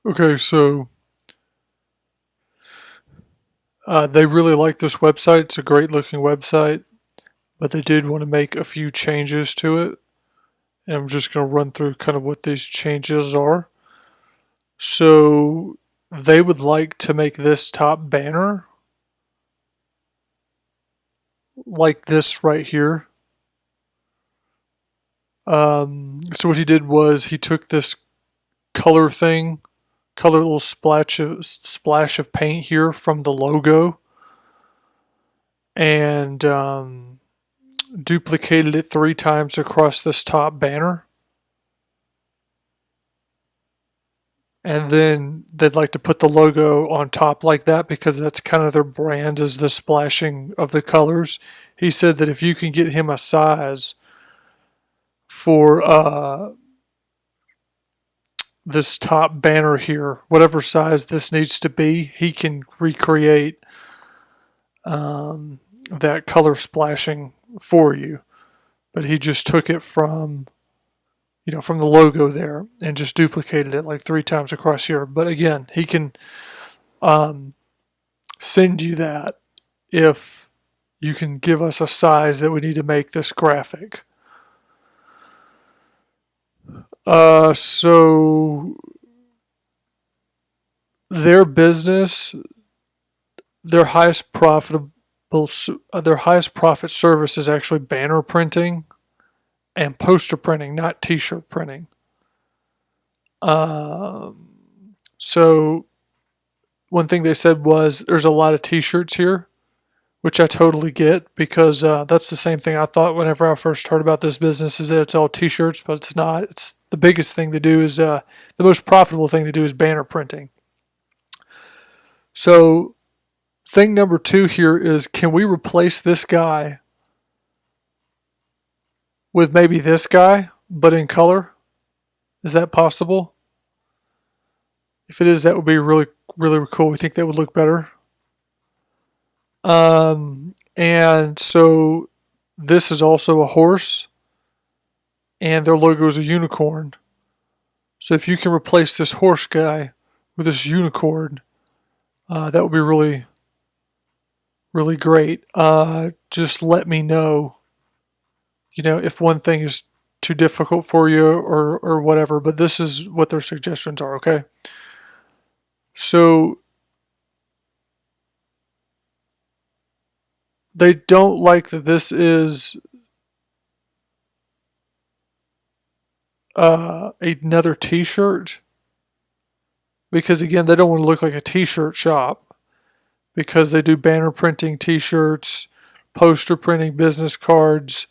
Okay, so they really like this website. It's a great looking website, but they did want to make a few changes to it. And I'm just going to run through kind of what these changes are. So they would like to make this top banner like this right here. So what he did was he took this color thing, color little splash of paint here from the logo, and duplicated it 3 times across this top banner. And then they'd like to put the logo on top like that because that's kind of their brand, is the splashing of the colors. He said that if you can get him a size for this top banner here, whatever size this needs to be, he can recreate that color splashing for you. But he just took it from from the logo there and just duplicated it like 3 times across here. But again, he can send you that if you can give us a size that we need to make this graphic. So their business, their highest profit service is actually banner printing and poster printing, not t-shirt printing. So one thing they said was there's a lot of t-shirts here, which I totally get because that's the same thing I thought whenever I first heard about this business, is that it's all t-shirts, but it's not. It's the biggest thing to do is the most profitable thing to do is banner printing. So thing number 2 here is, can we replace this guy with maybe this guy, but in color? Is that possible? If it is, that would be really, really cool. We think that would look better. And so this is also a horse, and their logo is a unicorn. So if you can replace this horse guy with this unicorn, that would be really, really great. Just let me know, if one thing is too difficult for you or whatever, but this is what their suggestions are, okay? So they don't like that this is another t-shirt, because again, they don't want to look like a t-shirt shop, because they do banner printing, t-shirts, poster printing, business cards,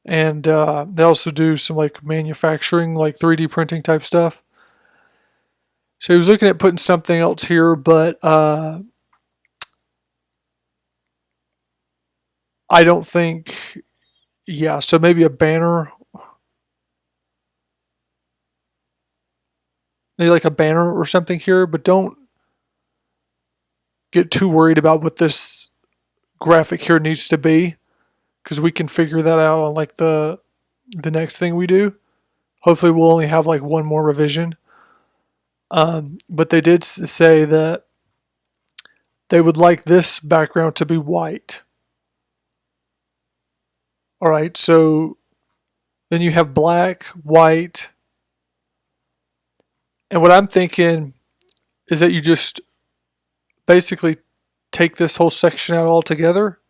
and they also do some like manufacturing, like 3D printing type stuff. So he was looking at putting something else here, but I don't think, yeah, so maybe a banner, maybe like a banner or something here, but don't get too worried about what this graphic here needs to be, because we can figure that out on like the next thing we do. Hopefully we'll only have like one more revision. But they did say that they would like this background to be white. All right, so then you have black, white, and what I'm thinking is that you just basically take this whole section out altogether.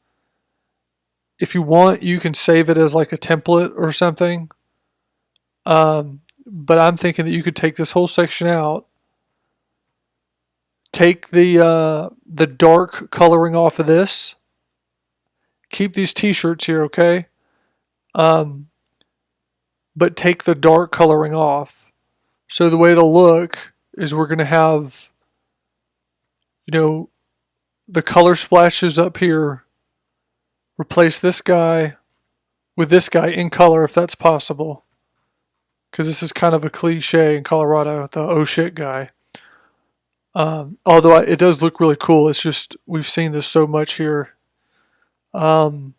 If you want, you can save it as like a template or something. But I'm thinking that you could take this whole section out, take the dark coloring off of this, keep these t-shirts here, okay? But take the dark coloring off. So the way it'll look is we're going to have, the color splashes up here. Replace this guy with this guy in color if that's possible, because this is kind of a cliche in Colorado, the oh shit guy. Although it does look really cool. It's just we've seen this so much here. We're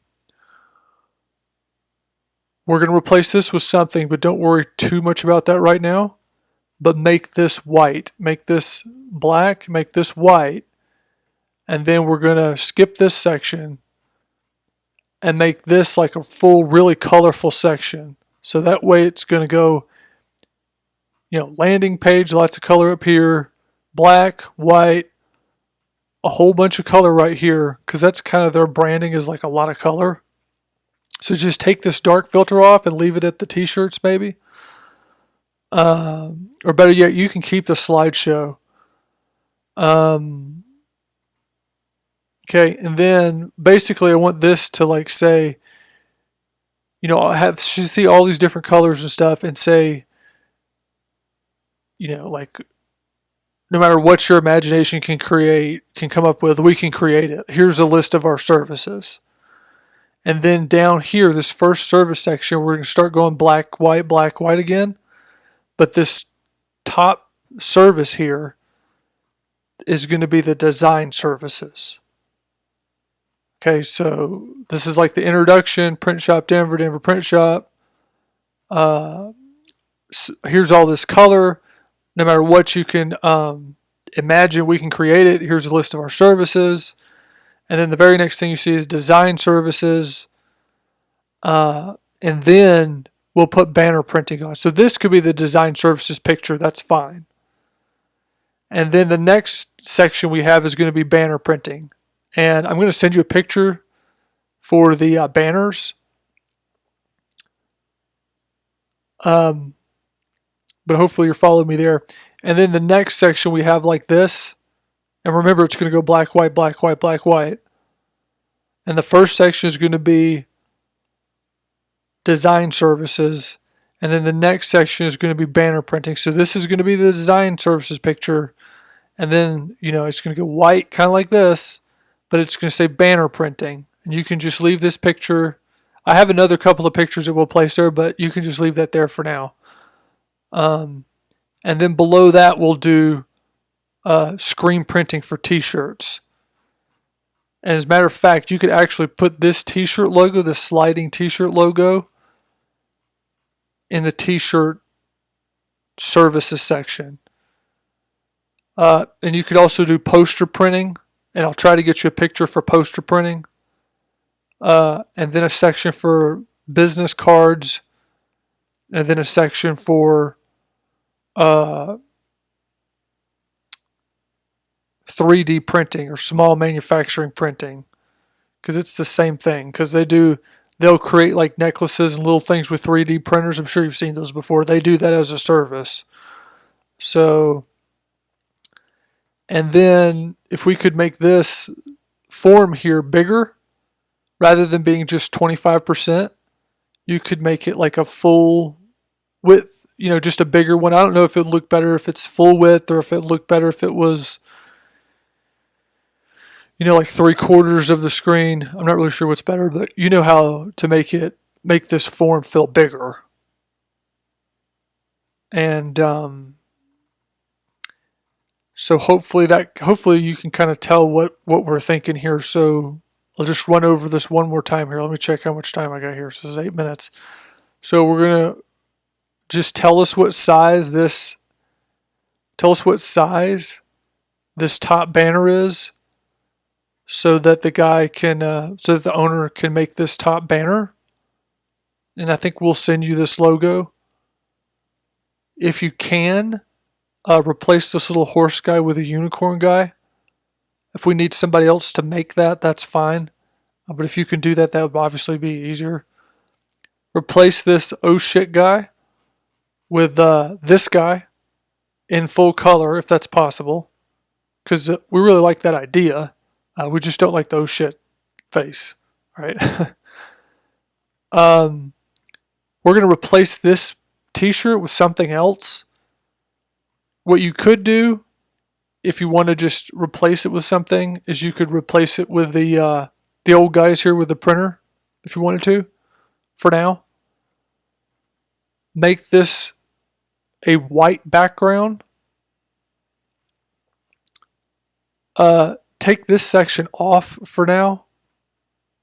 going to replace this with something, but don't worry too much about that right now. but make this white. Make this black, make this white. And then we're going to skip this section and make this like a full, really colorful section. So that way it's going to go, landing page, lots of color up here, black, white, a whole bunch of color right here, because that's kind of their branding, is like a lot of color. So just take this dark filter off and leave it at the t-shirts maybe. Or better yet, you can keep the slideshow. Okay, and then basically I want this to like say, I should see all these different colors and stuff, and say, like, no matter what your imagination can come up with, we can create it. Here's a list of our services. And then down here, this first service section, we're going to start going black, white again. But this top service here is going to be the design services. Okay, so this is like the introduction, Print Shop Denver, Denver Print Shop. So here's all this color. No matter what you can imagine, we can create it. Here's a list of our services. And then the very next thing you see is design services. And then we'll put banner printing on. So this could be the design services picture. That's fine. And then the next section we have is going to be banner printing. And I'm going to send you a picture for the banners. But hopefully you're following me there. And then the next section we have like this. And remember, it's going to go black, white, black, white, black, white. And the first section is going to be design services. And then the next section is going to be banner printing. So this is going to be the design services picture. And then, it's going to go white, kind of like this. But it's going to say banner printing. And you can just leave this picture. I have another couple of pictures that we'll place there, but you can just leave that there for now. And then below that, we'll do screen printing for t-shirts. And as a matter of fact, you could actually put this t-shirt logo, this sliding t-shirt logo, in the t-shirt services section. And you could also do poster printing, and I'll try to get you a picture for poster printing. And then a section for business cards, and then a section for 3D printing or small manufacturing printing, because it's the same thing. Because they'll create like necklaces and little things with 3D printers. I'm sure you've seen those before. They do that as a service. So, and then if we could make this form here bigger, rather than being just 25%, you could make it like a full width, just a bigger one. I don't know if it would look better if it's full width, or if it would look better if it was, like 3/4 of the screen. I'm not really sure what's better, but you know how to make this form feel bigger. And so hopefully you can kind of tell what we're thinking here. So I'll just run over this one more time here. Let me check how much time I got here. So this is 8 minutes. So we're going to just tell us what size this top banner is, so that the owner can make this top banner. And I think we'll send you this logo. If you can, replace this little horse guy with a unicorn guy. If we need somebody else to make that, that's fine. But if you can do that, that would obviously be easier. Replace this oh shit guy with this guy in full color, if that's possible. Because we really like that idea. We just don't like the oh shit face, right? We're going to replace this t-shirt with something else. What you could do, if you want to just replace it with something, is you could replace it with the old guys here with the printer, if you wanted to, for now. Make this a white background. Take this section off for now,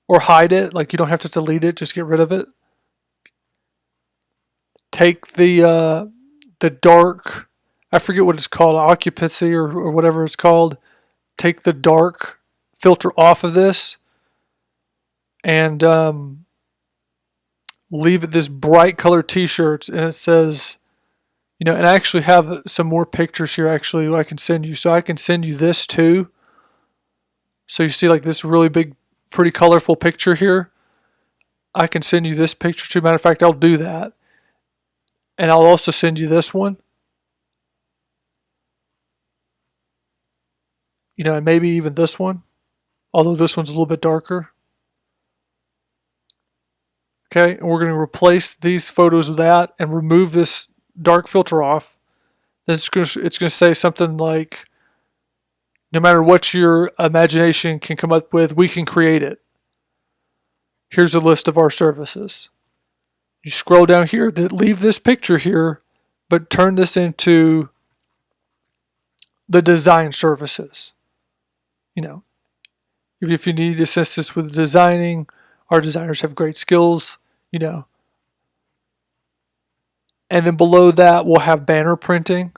or hide it. Like, you don't have to delete it, just get rid of it. Take the dark I forget what it's called, occupancy or whatever it's called. Take the dark filter off of this and leave it this bright colored t-shirts, and it says, and I actually have some more pictures here actually I can send you. So I can send you this too. So you see like this really big, pretty colorful picture here. I can send you this picture too. Matter of fact, I'll do that. And I'll also send you this one. And maybe even this one. Although this one's a little bit darker. Okay, and we're going to replace these photos with that and remove this dark filter off. Then it's going to say something like, no matter what your imagination can come up with, we can create it. Here's a list of our services. You scroll down here, leave this picture here, but turn this into the design services. If you need assistance with designing, our designers have great skills, And then below that, we'll have banner printing.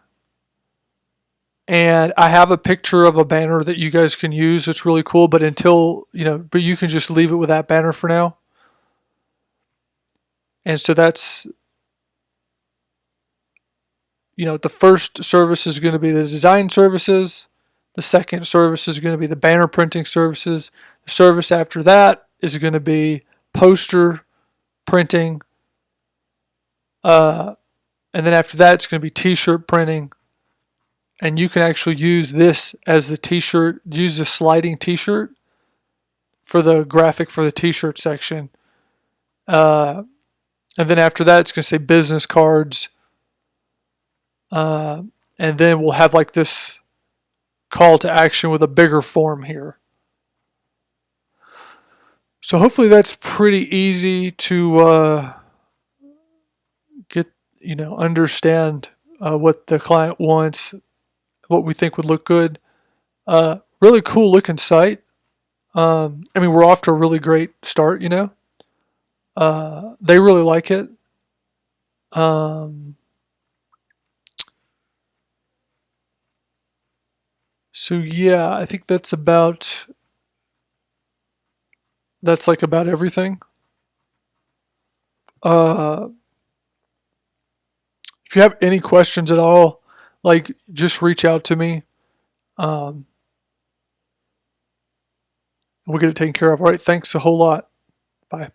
And I have a picture of a banner that you guys can use. It's really cool, but but you can just leave it with that banner for now. And so that's, the first service is going to be the design services. The second service is going to be the banner printing services. The service after that is going to be poster printing. And then after that, it's going to be t-shirt printing. And you can actually use this as the t-shirt, use the sliding t-shirt for the graphic for the t-shirt section. And then after that, it's going to say business cards. And then we'll have like this call to action with a bigger form here. So hopefully that's pretty easy to get, understand what the client wants, what we think would look good. Really cool looking site. We're off to a really great start, They really like it. So yeah, I think that's about everything. If you have any questions at all, just reach out to me. We'll get it taken care of. All right, thanks a whole lot. Bye.